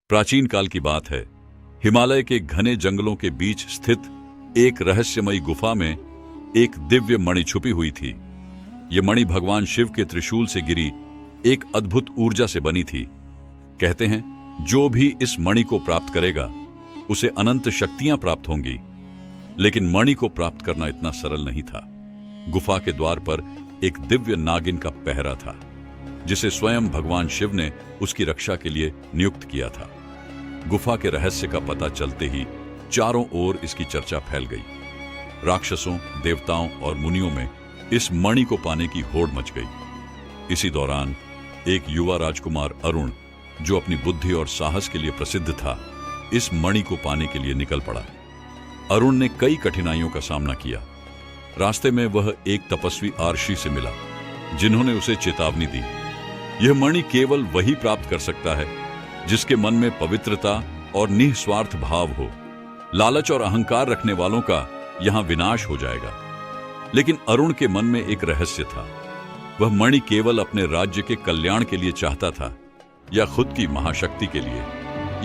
प्राचीन काल की बात है। हिमालय के घने जंगलों के बीच स्थित एक रहस्यमयी गुफा में एक दिव्य मणि छुपी हुई थी। यह मणि भगवान शिव के त्रिशूल से गिरी एक अद्भुत ऊर्जा से बनी थी। कहते हैं, जो भी इस मणि को प्राप्त करेगा उसे अनंत शक्तियां प्राप्त होंगी। लेकिन मणि को प्राप्त करना इतना सरल नहीं था। गुफा के द्वार पर एक दिव्य नागिन का पहरा था, जिसे स्वयं भगवान शिव ने उसकी रक्षा के लिए नियुक्त किया था। गुफा के रहस्य का पता चलते ही चारों ओर इसकी चर्चा फैल गई। राक्षसों, देवताओं और मुनियों में इस मणि को पाने की होड़ मच गई। इसी दौरान एक युवा राजकुमार अरुण, जो अपनी बुद्धि और साहस के लिए प्रसिद्ध था, इस मणि को पाने के लिए निकल पड़ा। अरुण ने कई कठिनाइयों का सामना किया। रास्ते में वह एक तपस्वी आर्षि से मिला, जिन्होंने उसे चेतावनी दी। यह मणि केवल वही प्राप्त कर सकता है जिसके मन में पवित्रता और निस्वार्थ भाव हो। लालच और अहंकार रखने वालों का यहां विनाश हो जाएगा। लेकिन अरुण के मन में एक रहस्य था। वह मणि केवल अपने राज्य के कल्याण के लिए चाहता था या खुद की महाशक्ति के लिए,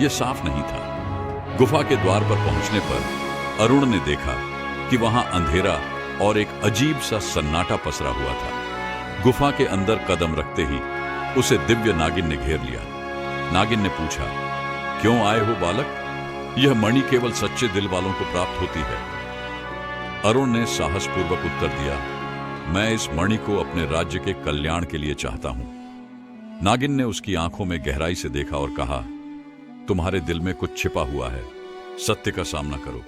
यह साफ नहीं था। गुफा के द्वार पर पहुंचने पर अरुण ने देखा कि वहां अंधेरा और एक अजीब सा सन्नाटा पसरा हुआ था। गुफा के अंदर कदम रखते ही उसे दिव्य नागिन ने घेर लिया। नागिन ने पूछा, क्यों आए हो बालक? यह मणि केवल सच्चे दिल वालों को प्राप्त होती है। अरुण ने साहसपूर्वक उत्तर दिया, मैं इस मणि को अपने राज्य के कल्याण के लिए चाहता हूं। नागिन ने उसकी आंखों में गहराई से देखा और कहा, तुम्हारे दिल में कुछ छिपा हुआ है, सत्य का सामना करो।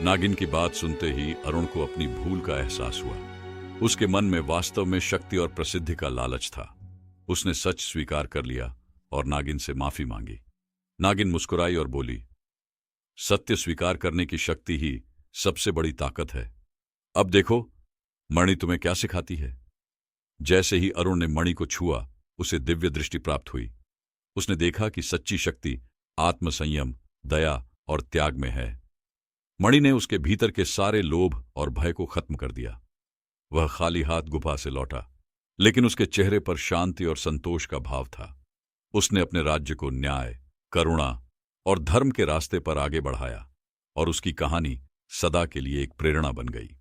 नागिन की बात सुनते ही अरुण को अपनी भूल का एहसास हुआ। उसके मन में वास्तव में शक्ति और प्रसिद्धि का लालच था। उसने सच स्वीकार कर लिया और नागिन से माफी मांगी। नागिन मुस्कुराई और बोली, सत्य स्वीकार करने की शक्ति ही सबसे बड़ी ताकत है। अब देखो मणि तुम्हें क्या सिखाती है। जैसे ही अरुण ने मणि को छुआ, उसे दिव्य दृष्टि प्राप्त हुई। उसने देखा कि सच्ची शक्ति आत्मसंयम, दया और त्याग में है। मणि ने उसके भीतर के सारे लोभ और भय को खत्म कर दिया। वह खाली हाथ गुफा से लौटा, लेकिन उसके चेहरे पर शांति और संतोष का भाव था। उसने अपने राज्य को न्याय, करुणा और धर्म के रास्ते पर आगे बढ़ाया और उसकी कहानी सदा के लिए एक प्रेरणा बन गई।